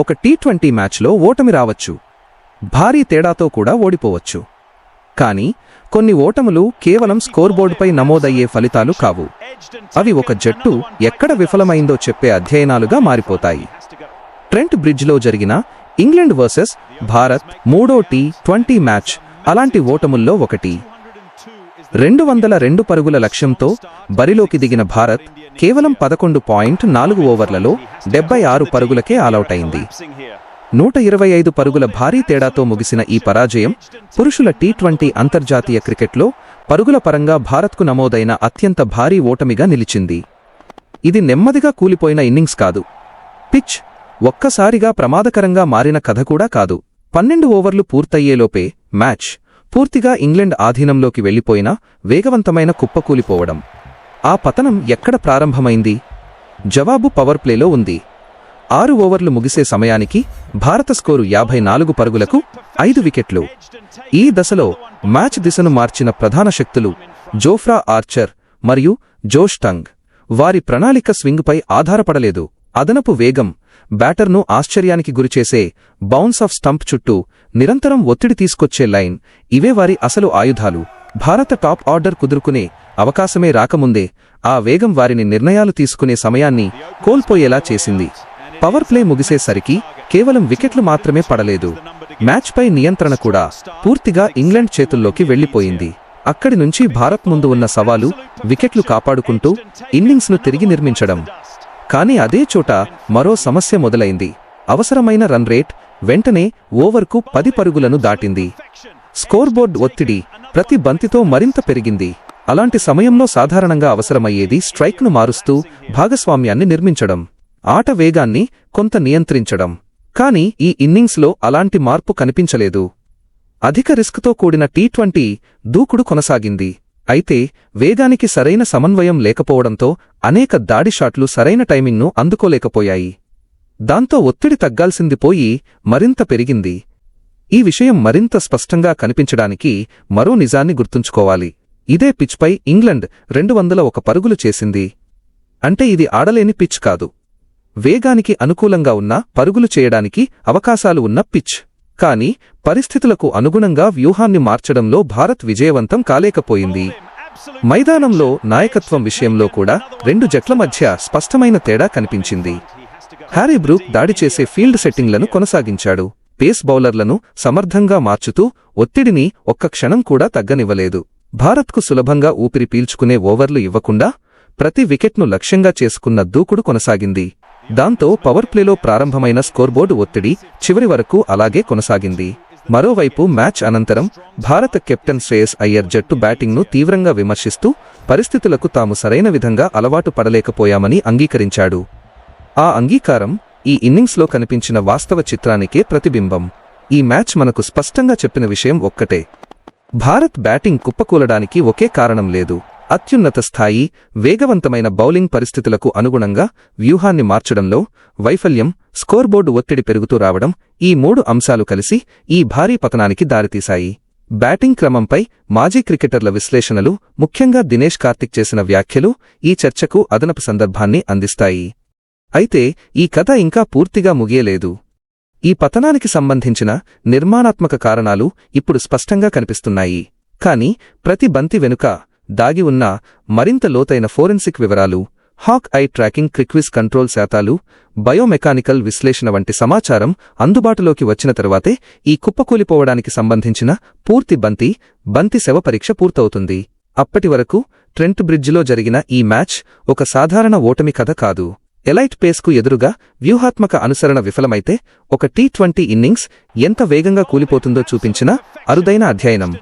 ఒక టీ20 మ్యాచ్లో ఓటమి రావచ్చు, భారీ తేడాతో కూడా ఓడిపోవచ్చు. కానీ కొన్ని ఓటములు కేవలం స్కోర్బోర్డుపై నమోదయ్యే ఫలితాలు కావు. అవి ఒక జట్టు ఎక్కడ విఫలమైందో చెప్పే అధ్యయనాలుగా మారిపోతాయి. ట్రెంట్ బ్రిడ్జ్లో జరిగిన ఇంగ్లాండ్ వర్సెస్ భారత్ 3వ టీ20 మ్యాచ్ అలాంటి ఓటముల్లో ఒకటి. 202 పరుగుల లక్ష్యంతో బరిలోకి దిగిన భారత్ కేవలం 11.4 ఓవర్లలో 76 పరుగులకే ఆలౌట్ అయింది. 125 పరుగుల భారీ తేడాతో ముగిసిన ఈ పరాజయం పురుషుల టీ20 అంతర్జాతీయ క్రికెట్లో పరుగుల పరంగా భారత్కు నమోదైన అత్యంత భారీ ఓటమిగా నిలిచింది. ఇది నెమ్మదిగా కూలిపోయిన ఇన్నింగ్స్ కాదు, పిచ్ ఒక్కసారిగా ప్రమాదకరంగా మారిన కథ కూడా కాదు. 12 ఓవర్లు పూర్తయ్యేలోపే మ్యాచ్ పూర్తిగా ఇంగ్లాండ్ ఆధీనంలోకి వెళ్లిపోయిన వేగవంతమైన కుప్పకూలిపోవడం. ఆ పతనం ఎక్కడ ప్రారంభమైంది? జవాబు పవర్ ప్లేలో ఉంది. 6 ఓవర్లు ముగిసే సమయానికి భారత స్కోరు 54 పరుగులకు 5 వికెట్లు. ఈ దశలో మ్యాచ్ దిశను మార్చిన ప్రధాన శక్తులు జోఫ్రా ఆర్చర్ మరియు జోష్ టంగ్. వారి ప్రణాళిక స్వింగ్పై ఆధారపడలేదు. అదనపు వేగం, బ్యాటర్ను ఆశ్చర్యానికి గురిచేసే బౌన్స్ ఆఫ్ స్టంప్ చుట్టూ నిరంతరం ఒత్తిడి తీసుకొచ్చే లైన్, ఇవే వారి అసలు ఆయుధాలు. భారత టాప్ ఆర్డర్ కుదురుకునే అవకాశమే రాకముందే ఆ వేగం వారిని నిర్ణయాలు తీసుకునే సమయాన్ని కోల్పోయేలా చేసింది. పవర్ ప్లే ముగిసేసరికి కేవలం వికెట్లు మాత్రమే పడలేదు, మ్యాచ్పై నియంత్రణ కూడా పూర్తిగా ఇంగ్లాండ్ చేతుల్లోకి వెళ్లిపోయింది. అక్కడి నుంచి భారత్ ముందు ఉన్న సవాలు వికెట్లు కాపాడుకుంటూ ఇన్నింగ్స్ను తిరిగి నిర్మించడం. కానీ అదే చోట మరో సమస్య మొదలైంది. అవసరమైన రన్ రేట్ వెంటనే ఓవర్కు 10 పరుగులను దాటింది. స్కోర్బోర్డ్ ఒత్తిడి ప్రతి బంతితో మరింత పెరిగింది. అలాంటి సమయంలో సాధారణంగా అవసరమయ్యేది స్ట్రైక్ను మారుస్తూ భాగస్వామ్యాన్ని నిర్మించడం, ఆట వేగాన్ని కొంత నియంత్రించడం. కానీ ఈ ఇన్నింగ్స్లో అలాంటి మార్పు కనిపించలేదు. అధిక రిస్క్తో కూడిన టీ20 దూకుడు కొనసాగింది. అయితే వేగానికి సరైన సమన్వయం లేకపోవడంతో అనేక దాడి షాట్లు సరైన టైమింగ్ను అందుకోలేకపోయాయి. దాంతో ఒత్తిడి తగ్గాల్సింది పోయి మరింత పెరిగింది. ఈ విషయం మరింత స్పష్టంగా కనిపించడానికి మరో నిజాన్ని గుర్తుంచుకోవాలి. ఇదే పిచ్పై ఇంగ్లండ్ 201 పరుగులు చేసింది. అంటే ఇది ఆడలేని పిచ్ కాదు, వేగానికి అనుకూలంగా ఉన్న పరుగులు చేయడానికి అవకాశాలు ఉన్న పిచ్. కానీ పరిస్థితులకు అనుగుణంగా వ్యూహాన్ని మార్చడంలో భారత్ విజయవంతం కాలేకపోయింది. మైదానంలో నాయకత్వం విషయంలో కూడా 2 జట్ల మధ్య స్పష్టమైన తేడా కనిపించింది. హ్యారీ బ్రూక్ దాడి చేసే ఫీల్డ్ సెట్టింగ్లను కొనసాగించాడు, పేస్ బౌలర్లను సమర్థంగా మార్చుతూ ఒత్తిడిని ఒక్క క్షణం కూడా తగ్గనివ్వలేదు. భారత్కు సులభంగా ఊపిరి పీల్చుకునే ఓవర్లు ఇవ్వకుండా ప్రతి వికెట్ను లక్ష్యంగా చేసుకున్న దూకుడు కొనసాగింది. దాంతో పవర్ ప్లేలో ప్రారంభమైన స్కోర్బోర్డు ఒత్తిడి చివరి వరకు అలాగే కొనసాగింది. మరోవైపు మ్యాచ్ అనంతరం భారత కెప్టెన్ శ్రేయస్ అయ్యర్ జట్టు బ్యాటింగ్ను తీవ్రంగా విమర్శిస్తూ పరిస్థితులకు తాము సరైన విధంగా అలవాటు పడలేకపోయామని అంగీకరించాడు. ఆ అంగీకారం ఈ ఇన్నింగ్స్లో కనిపించిన వాస్తవ చిత్రానికే ప్రతిబింబం. ఈ మ్యాచ్ మనకు స్పష్టంగా చెప్పిన విషయం ఒక్కటే: భారత్ బ్యాటింగ్ కుప్పకూలడానికి ఒకే కారణం లేదు. అత్యున్నత స్థాయి, వేగవంతమైన బౌలింగ్ పరిస్థితులకు అనుగుణంగా వ్యూహాన్ని మార్చడంలో వైఫల్యం, స్కోర్బోర్డు ఒత్తిడి పెరుగుతూ రావడం, ఈ 3 అంశాలు కలిసి ఈ భారీ పతనానికి దారితీశాయి. బ్యాటింగ్ క్రమంపై మాజీ క్రికెటర్ల విశ్లేషణలు, ముఖ్యంగా దినేష్ కార్తిక్ చేసిన వ్యాఖ్యలు ఈ చర్చకు అదనపు సందర్భాన్ని అందిస్తాయి. అయితే ఈ కథ ఇంకా పూర్తిగా ముగియలేదు. ఈ పతనానికి సంబంధించిన నిర్మాణాత్మక కారణాలు ఇప్పుడు స్పష్టంగా కనిపిస్తున్నాయి. కానీ ప్రతి బంతి వెనుక దాగి ఉన్న మరింత లోతైన ఫోరెన్సిక్ వివరాలు, hawk eye tracking, quick control శాతాలు, బయోమెకానికల్ విశ్లేషణ వంటి సమాచారం అందుబాటులోకి వచ్చిన తరువాతే ఈ కుప్పకూలిపోవడానికి సంబంధించిన పూర్తి బంతి శవ పరీక్ష పూర్తవుతుంది. అప్పటి వరకు ట్రెంట్ బ్రిడ్జ్లో జరిగిన ఈ మ్యాచ్ ఒక సాధారణ ఓటమి కథ కాదు. ఎలైట్ పేస్కు ఎదురుగా వ్యూహాత్మక అనుసరణ విఫలమైతే ఒక టీ20 ఇన్నింగ్స్ ఎంత వేగంగా కూలిపోతుందో చూపించిన అరుదైన అధ్యయనం.